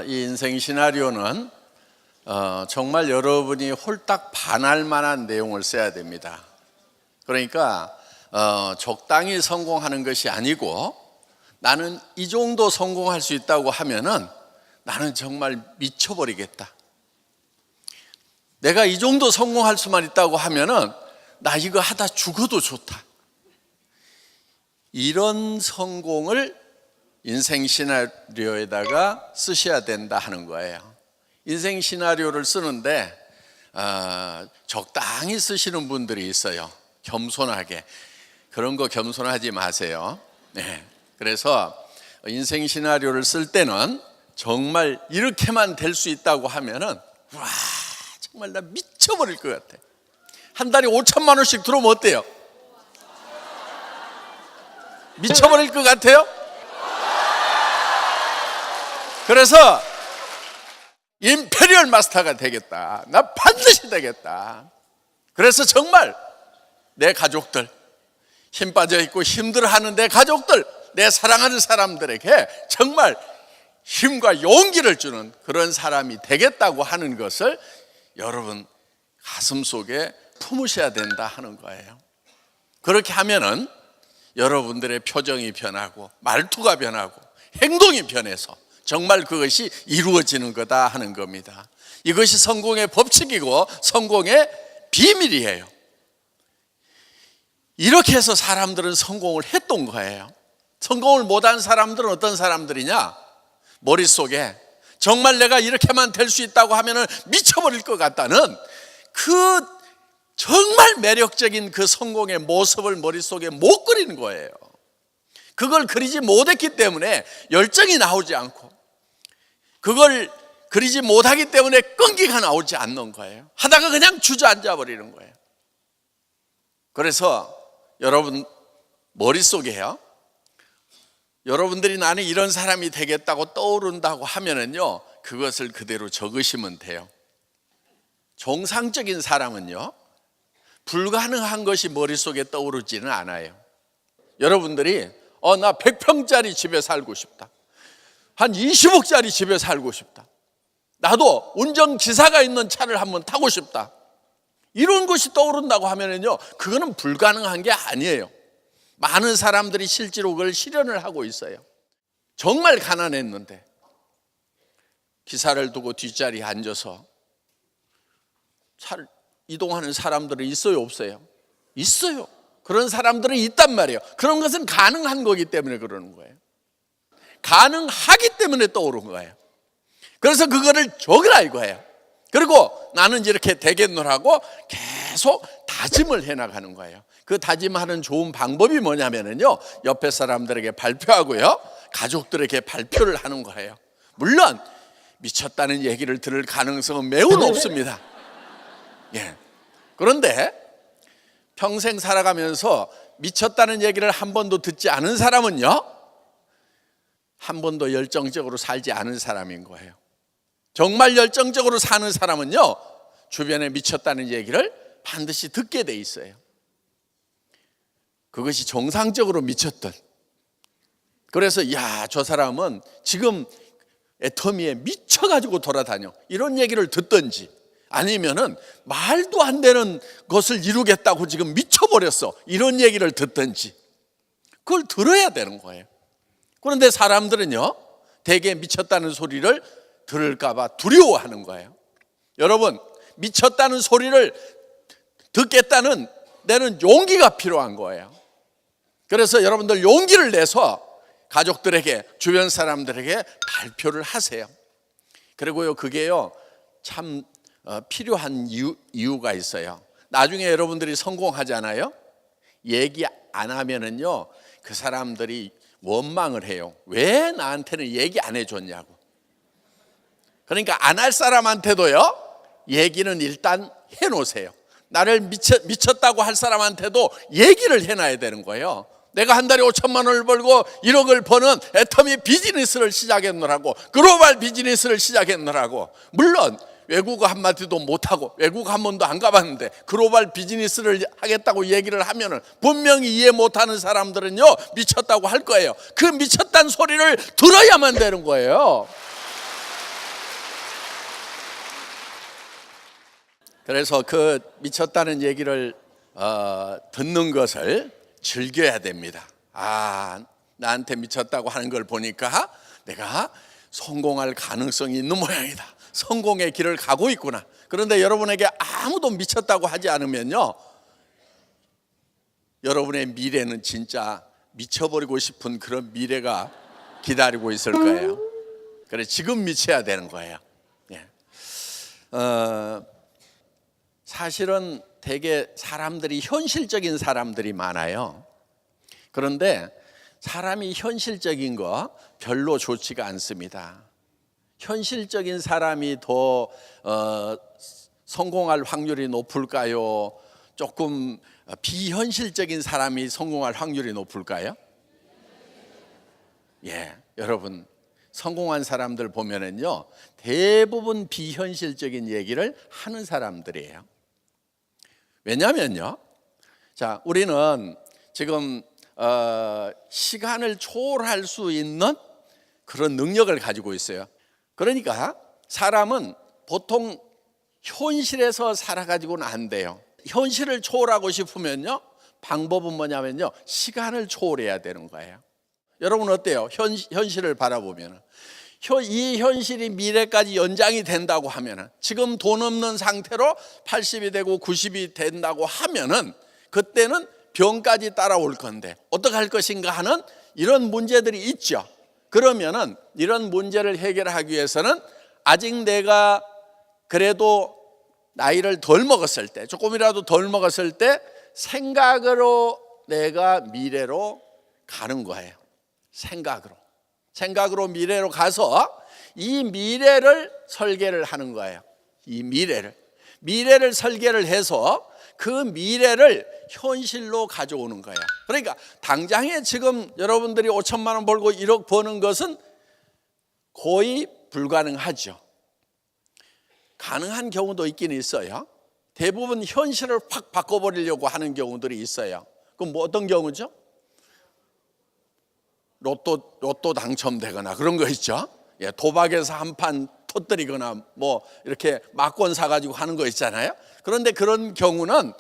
이 인생 시나리오는 정말 여러분이 홀딱 반할 만한 내용을 써야 됩니다. 그러니까 적당히 성공하는 것이 아니고, 나는 이 정도 성공할 수 있다고 하면은 나는 정말 미쳐버리겠다. 내가 이 정도 성공할 수만 있다고 하면은 나 이거 하다 죽어도 좋다. 이런 성공을 인생 시나리오에다가 쓰셔야 된다 하는 거예요. 인생 시나리오를 쓰는데 적당히 쓰시는 분들이 있어요. 겸손하게. 그런 거 겸손하지 마세요. 네. 그래서 인생 시나리오를 쓸 때는 정말 이렇게만 될 수 있다고 하면은 와, 정말 나 미쳐버릴 것 같아. 한 달에 5천만 원씩 들어오면 어때요? 미쳐버릴 것 같아요? 그래서 임페리얼 마스터가 되겠다. 나 반드시 되겠다. 그래서 정말 내 가족들, 힘 빠져 있고 힘들어하는 내 가족들, 내 사랑하는 사람들에게 정말 힘과 용기를 주는 그런 사람이 되겠다고 하는 것을 여러분 가슴속에 품으셔야 된다 하는 거예요. 그렇게 하면은 여러분들의 표정이 변하고 말투가 변하고 행동이 변해서 정말 그것이 이루어지는 거다 하는 겁니다. 이것이 성공의 법칙이고 성공의 비밀이에요. 이렇게 해서 사람들은 성공을 했던 거예요. 성공을 못한 사람들은 어떤 사람들이냐? 머릿속에 정말 내가 이렇게만 될 수 있다고 하면 미쳐버릴 것 같다는 그 정말 매력적인 그 성공의 모습을 머릿속에 못 그리는 거예요. 그걸 그리지 못했기 때문에 열정이 나오지 않고, 그걸 그리지 못하기 때문에 끈기가 나오지 않는 거예요. 하다가 그냥 주저앉아 버리는 거예요. 그래서 여러분 머릿속에요, 여러분들이 나는 이런 사람이 되겠다고 떠오른다고 하면은요, 그것을 그대로 적으시면 돼요. 정상적인 사람은요, 불가능한 것이 머릿속에 떠오르지는 않아요. 여러분들이 나 100평짜리 집에 살고 싶다, 한 20억짜리 집에 살고 싶다, 나도 운전기사가 있는 차를 한번 타고 싶다, 이런 것이 떠오른다고 하면은요, 그거는 불가능한 게 아니에요. 많은 사람들이 실제로 그걸 실현을 하고 있어요. 정말 가난했는데 기사를 두고 뒷자리에 앉아서 차를 이동하는 사람들은 있어요, 없어요? 있어요. 그런 사람들은 있단 말이에요. 그런 것은 가능한 거기 때문에 그러는 거예요. 가능하기 때문에 떠오른 거예요. 그래서 그거를 적으라 이거예요. 그리고 나는 이렇게 되겠노라고 계속 다짐을 해나가는 거예요. 그 다짐하는 좋은 방법이 뭐냐면요, 옆에 사람들에게 발표하고요, 가족들에게 발표를 하는 거예요. 물론 미쳤다는 얘기를 들을 가능성은 매우 높습니다. 예. 그런데 평생 살아가면서 미쳤다는 얘기를 한 번도 듣지 않은 사람은요, 한 번도 열정적으로 살지 않은 사람인 거예요. 정말 열정적으로 사는 사람은요, 주변에 미쳤다는 얘기를 반드시 듣게 돼 있어요. 그것이 정상적으로 미쳤던. 그래서 저 사람은 지금 애터미에 미쳐가지고 돌아다녀, 이런 얘기를 듣든지, 아니면은 말도 안 되는 것을 이루겠다고 지금 미쳐버렸어, 이런 얘기를 듣든지, 그걸 들어야 되는 거예요. 그런데 사람들은요, 대개 미쳤다는 소리를 들을까 봐 두려워하는 거예요. 여러분, 미쳤다는 소리를 듣겠다는 데는 용기가 필요한 거예요. 그래서 여러분들 용기를 내서 가족들에게, 주변 사람들에게 발표를 하세요. 그리고요, 그게요 참 필요한 이유가 있어요. 나중에 여러분들이 성공하잖아요, 얘기 안 하면은요, 그 사람들이 원망을 해요. 왜 나한테는 얘기 안 해줬냐고. 그러니까 안 할 사람한테도요, 얘기는 일단 해놓으세요. 나를 미쳤다고 할 사람한테도 얘기를 해놔야 되는 거예요. 내가 한 달에 5천만 원을 벌고 1억을 버는 애터미 비즈니스를 시작했노라고, 글로벌 비즈니스를 시작했노라고. 물론 외국어 한마디도 못하고 외국 한 번도 안 가봤는데 글로벌 비즈니스를 하겠다고 얘기를 하면은 분명히 이해 못하는 사람들은요, 미쳤다고 할 거예요. 그 미쳤다는 소리를 들어야만 되는 거예요. 그래서 그 미쳤다는 얘기를 듣는 것을 즐겨야 됩니다. 아, 나한테 미쳤다고 하는 걸 보니까 내가 성공할 가능성이 있는 모양이다. 성공의 길을 가고 있구나. 그런데 여러분에게 아무도 미쳤다고 하지 않으면요, 여러분의 미래는 진짜 미쳐버리고 싶은 그런 미래가 기다리고 있을 거예요. 그래, 지금 미쳐야 되는 거예요. 예. 사실은 되게 사람들이 현실적인 사람들이 많아요. 그런데 사람이 현실적인 거 별로 좋지가 않습니다. 현실적인 사람이 더 성공할 확률이 높을까요? 조금 비현실적인 사람이 성공할 확률이 높을까요? 예, 여러분 성공한 사람들 보면은요, 대부분 비현실적인 얘기를 하는 사람들이에요. 왜냐면요, 자, 우리는 지금 시간을 초월할 수 있는 그런 능력을 가지고 있어요. 그러니까 사람은 보통 현실에서 살아가지고는 안 돼요. 현실을 초월하고 싶으면요, 방법은 뭐냐면요, 시간을 초월해야 되는 거예요. 여러분 어때요? 현실을 바라보면 이 현실이 미래까지 연장이 된다고 하면은, 지금 돈 없는 상태로 80이 되고 90이 된다고 하면은 그때는 병까지 따라올 건데 어떻게 할 것인가 하는 이런 문제들이 있죠. 그러면은 이런 문제를 해결하기 위해서는 아직 내가 그래도 나이를 덜 먹었을 때, 조금이라도 덜 먹었을 때 생각으로 내가 미래로 가는 거예요. 생각으로 미래로 가서 이 미래를 설계를 하는 거예요. 이 미래를 설계를 해서 그 미래를 현실로 가져오는 거예요. 그러니까 당장에 지금 여러분들이 5천만 원 벌고 1억 버는 것은 거의 불가능하죠. 가능한 경우도 있긴 있어요. 대부분 현실을 확 바꿔버리려고 하는 경우들이 있어요. 그럼 뭐 어떤 경우죠? 로또 당첨되거나 그런 거 있죠. 예, 도박에서 한 판 터뜨리거나 뭐 이렇게 막권 사가지고 하는 거 있잖아요. 그런데 그런 경우는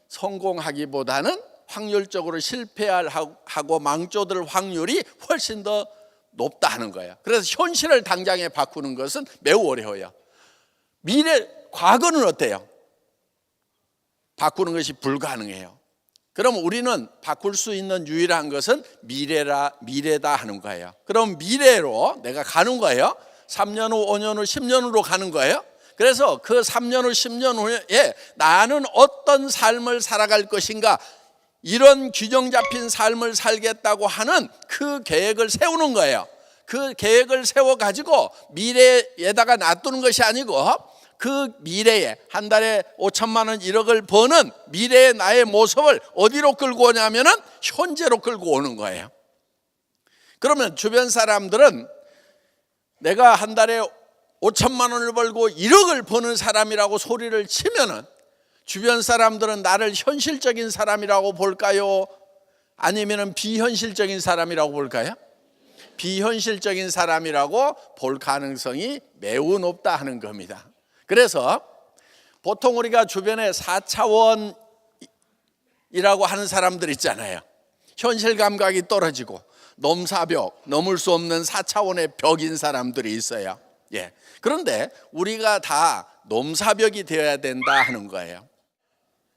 성공하기보다는 확률적으로 실패하고 망조들 확률이 훨씬 더 높다 하는 거예요. 그래서 현실을 당장에 바꾸는 것은 매우 어려워요. 과거는 어때요? 바꾸는 것이 불가능해요. 그럼 우리는 바꿀 수 있는 유일한 것은 미래다 하는 거예요. 그럼 미래로 내가 가는 거예요. 3년 후, 5년 후, 10년 후로 가는 거예요. 그래서 그 3년 후, 10년 후에 나는 어떤 삶을 살아갈 것인가, 이런 균형 잡힌 삶을 살겠다고 하는 그 계획을 세우는 거예요. 그 계획을 세워가지고 미래에다가 놔두는 것이 아니고, 그 미래에 한 달에 5천만 원 1억을 버는 미래의 나의 모습을 어디로 끌고 오냐면은 현재로 끌고 오는 거예요. 그러면 주변 사람들은 내가 한 달에 5천만 원을 벌고 1억을 버는 사람이라고 소리를 치면은 주변 사람들은 나를 현실적인 사람이라고 볼까요? 아니면은 비현실적인 사람이라고 볼까요? 비현실적인 사람이라고 볼 가능성이 매우 높다 하는 겁니다. 그래서 보통 우리가 주변에 4차원이라고 하는 사람들 있잖아요. 현실 감각이 떨어지고 넘사벽, 넘을 수 없는 4차원의 벽인 사람들이 있어요. 예. 그런데 우리가 다 넘사벽이 되어야 된다 하는 거예요.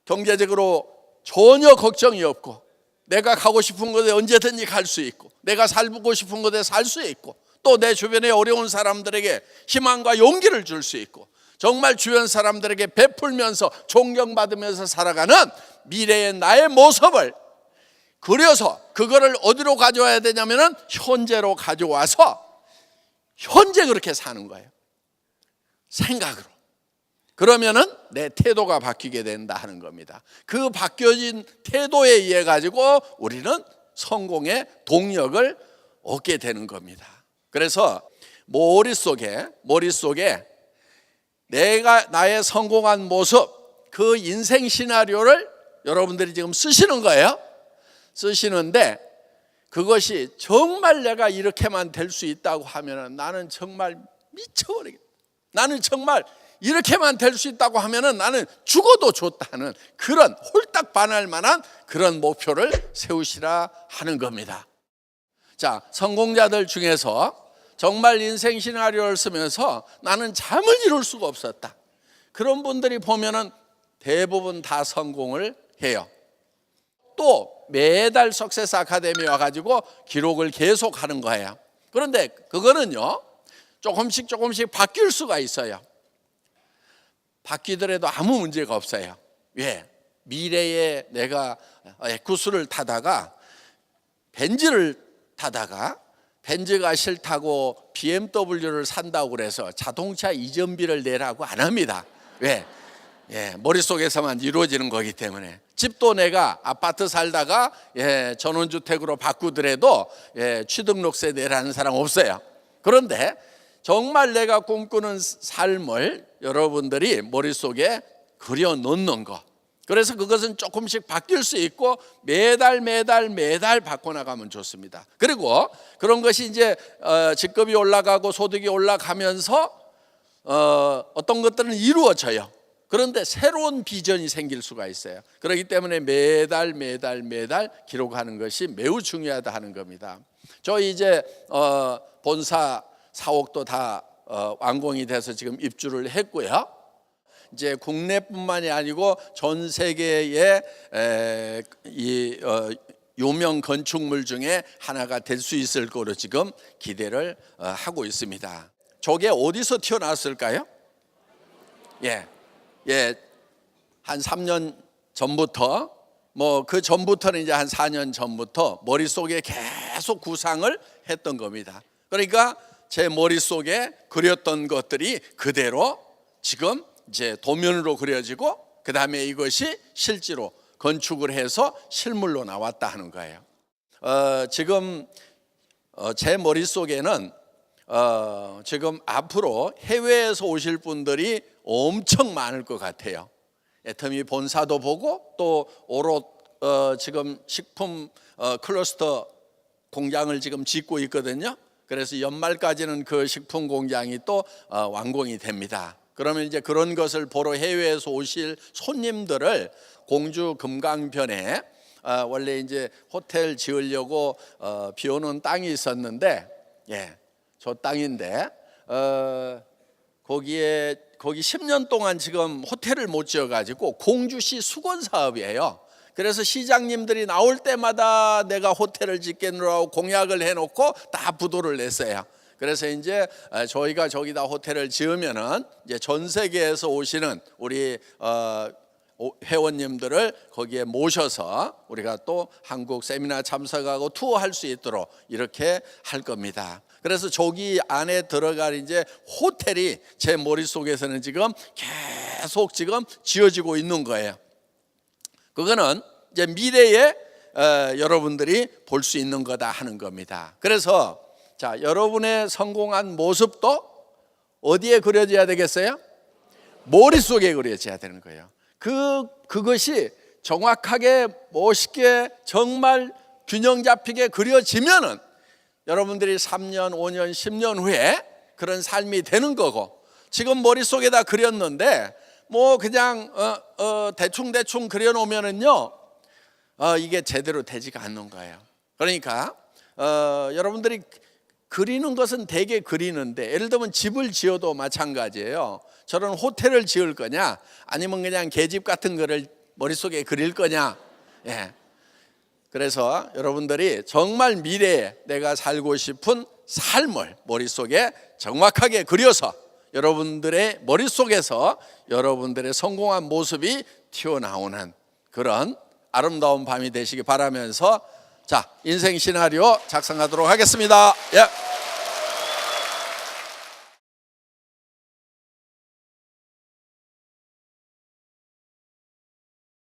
경제적으로 전혀 걱정이 없고, 내가 가고 싶은 곳에 언제든지 갈 수 있고, 내가 살고 싶은 곳에 살 수 있고, 또 내 주변에 어려운 사람들에게 희망과 용기를 줄 수 있고, 정말 주변 사람들에게 베풀면서 존경받으면서 살아가는 미래의 나의 모습을 그려서 그거를 어디로 가져와야 되냐면은 현재로 가져와서 현재 그렇게 사는 거예요. 생각으로. 그러면은 내 태도가 바뀌게 된다 하는 겁니다. 그 바뀌어진 태도에 의해 가지고 우리는 성공의 동력을 얻게 되는 겁니다. 그래서 머릿속에 내가 나의 성공한 모습, 그 인생 시나리오를 여러분들이 지금 쓰시는 거예요. 쓰시는데 그것이 정말 내가 이렇게만 될 수 있다고 하면 나는 정말 미쳐버리겠다. 나는 정말 이렇게만 될 수 있다고 하면은 나는 죽어도 좋다는 그런 홀딱 반할 만한 그런 목표를 세우시라 하는 겁니다. 자, 성공자들 중에서 정말 인생 시나리오를 쓰면서 나는 잠을 이룰 수가 없었다, 그런 분들이 보면은 대부분 다 성공을 해요. 또 매달 석세스 아카데미 와가지고 기록을 계속 하는 거예요. 그런데 그거는요, 조금씩 바뀔 수가 있어요. 바뀌더라도 아무 문제가 없어요. 왜? 미래에 내가 구스를 타다가 벤츠를 타다가 벤츠가 싫다고 BMW를 산다고 그래서 자동차 이전비를 내라고 안 합니다. 왜? 머릿속에서만 이루어지는 거기 때문에. 집도 내가 아파트 살다가 전원주택으로 바꾸더라도 취등록세 내라는 사람 없어요. 그런데 정말 내가 꿈꾸는 삶을 여러분들이 머릿속에 그려놓는 거, 그래서 그것은 조금씩 바뀔 수 있고 매달 바꿔나가면 좋습니다. 그리고 그런 것이 이제 직급이 올라가고 소득이 올라가면서 어떤 것들은 이루어져요. 그런데 새로운 비전이 생길 수가 있어요. 그렇기 때문에 매달 기록하는 것이 매우 중요하다 하는 겁니다. 저희 이제 본사 사옥도 다 완공이 돼서 지금 입주를 했고요. 이제 국내뿐만이 아니고 전 세계의 유명 건축물 중에 하나가 될 수 있을 거로 지금 기대를 하고 있습니다. 저게 어디서 튀어나왔을까요? 한 3년 전부터, 뭐 그 전부터는 이제 한 4년 전부터 머릿속에 계속 구상을 했던 겁니다. 그러니까 제 머릿속에 그렸던 것들이 그대로 지금 이제 도면으로 그려지고, 그 다음에 이것이 실제로 건축을 해서 실물로 나왔다 하는 거예요. 지금 제 머릿속에는 지금 앞으로 해외에서 오실 분들이 엄청 많을 것 같아요. 애터미 본사도 보고 또 오롯 지금 식품 클러스터 공장을 지금 짓고 있거든요. 그래서 연말까지는 그 식품 공장이 또 완공이 됩니다. 그러면 이제 그런 것을 보러 해외에서 오실 손님들을 공주 금강변에 원래 이제 호텔 지으려고 비오는 땅이 있었는데, 저 땅인데 거기 10년 동안 지금 호텔을 못 지어가지고 공주시 수건 사업이에요. 그래서 시장님들이 나올 때마다 내가 호텔을 짓겠노라고 공약을 해놓고 다 부도를 냈어요. 그래서 이제 저희가 저기다 호텔을 지으면은 이제 전 세계에서 오시는 우리 회원님들을 거기에 모셔서 우리가 또 한국 세미나 참석하고 투어할 수 있도록 이렇게 할 겁니다. 그래서 저기 안에 들어갈 이제 호텔이 제 머릿속에서는 지금 계속 지금 지어지고 있는 거예요. 그거는 이제 미래에 여러분들이 볼 수 있는 거다 하는 겁니다. 그래서 자, 여러분의 성공한 모습도 어디에 그려져야 되겠어요? 머릿속에 그려져야 되는 거예요. 그것이 정확하게 멋있게 정말 균형 잡히게 그려지면은 여러분들이 3년, 5년, 10년 후에 그런 삶이 되는 거고, 지금 머릿속에다 그렸는데 뭐 그냥 대충 그려놓으면은요 이게 제대로 되지가 않는 거예요. 그러니까 여러분들이 그리는 것은 대개 그리는데, 예를 들면 집을 지어도 마찬가지예요. 저런 호텔을 지을 거냐 아니면 그냥 계집 같은 거를 머릿속에 그릴 거냐. 그래서 여러분들이 정말 미래에 내가 살고 싶은 삶을 머릿속에 정확하게 그려서 여러분들의 머릿속에서 여러분들의 성공한 모습이 튀어나오는 그런 아름다운 밤이 되시기 바라면서 자, 인생 시나리오 작성하도록 하겠습니다.